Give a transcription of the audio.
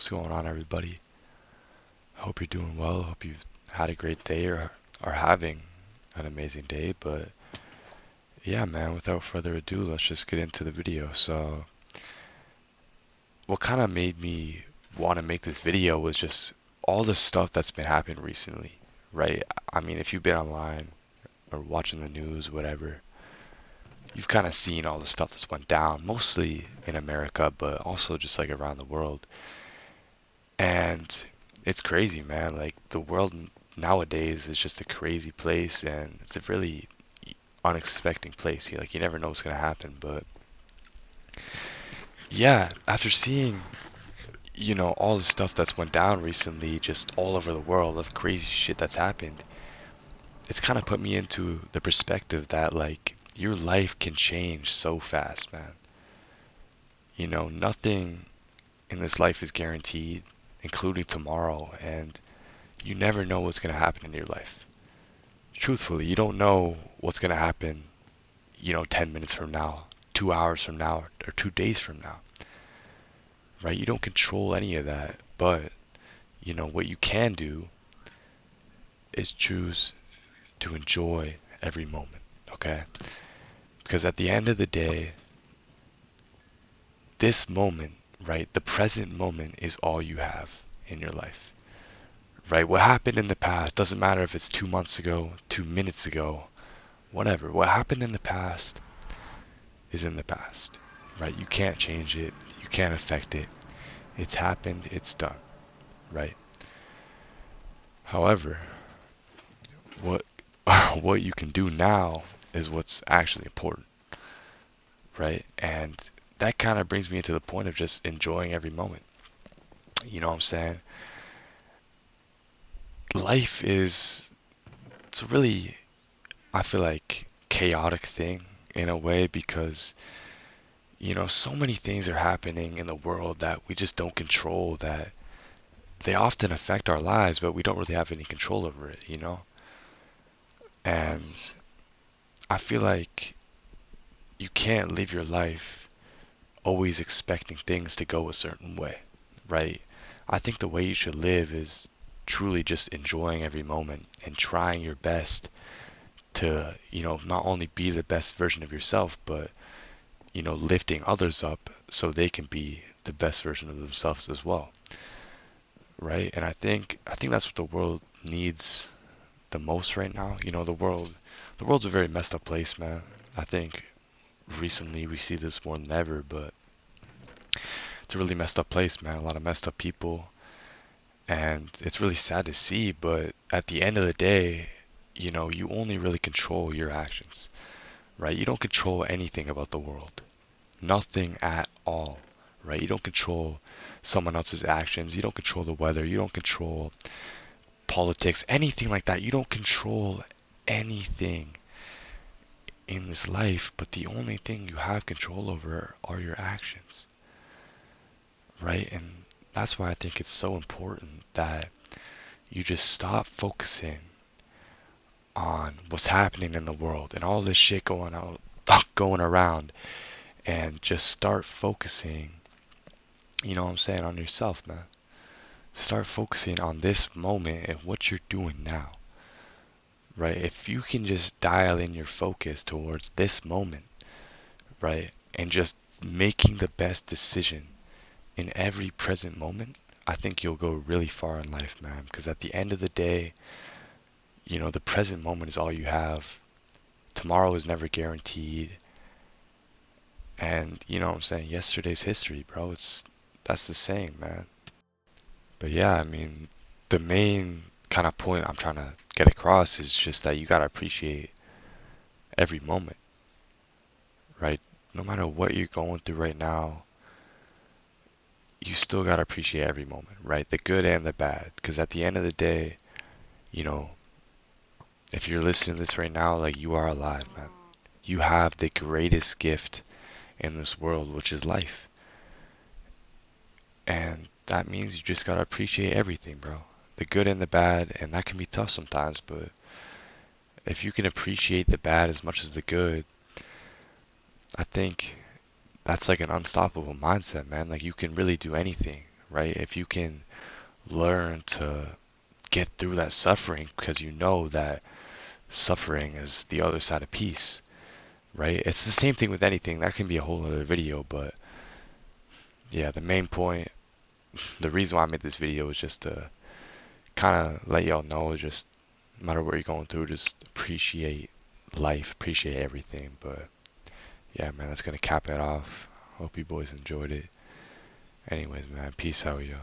What's going on, everybody? I hope you're doing well. I hope you've had a great day or are having an amazing day. But yeah, man, without further ado, let's just get into the video. So, what kind of made me want to make this video was just all the stuff that's been happening recently, right? I mean, if you've been online or watching the news, whatever, you've kind of seen all the stuff that's went down, mostly in America, but also just like around the world. And it's crazy, man. Like the world nowadays is just a crazy place, and it's a really unexpected place. Like you never know what's gonna happen. But yeah, after seeing, all the stuff that's went down recently, just all over the world of crazy shit that's happened, it's kind of put me into the perspective that like your life can change so fast, man. Nothing in this life is guaranteed, including tomorrow, and you never know what's going to happen in your life. Truthfully, you don't know what's going to happen, 10 minutes from now, 2 hours from now, or 2 days from now, right? You don't control any of that, but, what you can do is choose to enjoy every moment, okay? Because at the end of the day, this moment, right, the present moment is all you have in your life, right? What happened in the past doesn't matter if it's 2 months ago, 2 minutes ago, whatever. What happened in the past is in the past, right? You can't change it. You can't affect it. It's happened. It's done, right? However, what what you can do now is what's actually important, right? And that kind of brings me to the point of just enjoying every moment. You know what I'm saying? Life is it's a really, I feel like, chaotic thing in a way because so many things are happening in the world that we just don't control, that they often affect our lives, but we don't really have any control over it. And I feel like you can't live your life always expecting things to go a certain way, right? I think the way you should live is truly just enjoying every moment and trying your best to, not only be the best version of yourself, but, lifting others up so they can be the best version of themselves as well, right? And I think that's what the world needs the most right now. The world's a very messed up place, man. I think recently we see this more than ever, but it's a really messed up place, man. A lot of messed up people, and it's really sad to see, but at the end of the day, you only really control your actions, right? You don't control anything about the world. Nothing at all, right? You don't control someone else's actions. You don't control the weather. You don't control politics, anything like that. You don't control anything in this life, but the only thing you have control over are your actions, right? And that's why I think it's so important that you just stop focusing on what's happening in the world and all this shit going out, going around, and just start focusing, what I'm saying, on yourself, man. Start focusing on this moment and what you're doing now, right? If you can just dial in your focus towards this moment, right, and just making the best decision in every present moment, I think you'll go really far in life, man. Because at the end of the day, the present moment is all you have. Tomorrow is never guaranteed. And you know what I'm saying? Yesterday's history, bro. That's the same, man. But yeah, I mean, the main kind of point I'm trying to get across is just that you gotta appreciate every moment, right? No matter what you're going through right now, you still gotta appreciate every moment, right? The good and the bad. Because at the end of the day, you know, if you're listening to this right now, like you are alive, man. You have the greatest gift in this world, which is life. And that means you just gotta appreciate everything, bro. The good and the bad, and that can be tough sometimes, but if you can appreciate the bad as much as the good, I think that's like an unstoppable mindset, man. Like you can really do anything, right? If you can learn to get through that suffering because you know that suffering is the other side of peace, right? It's the same thing with anything. That can be a whole other video, but yeah, the main point, the reason why I made this video was just to kind of let y'all know, just no matter what you're going through, just appreciate life, appreciate everything. But yeah, man, that's gonna cap it off. Hope you boys enjoyed it. Anyways, man, peace out, y'all.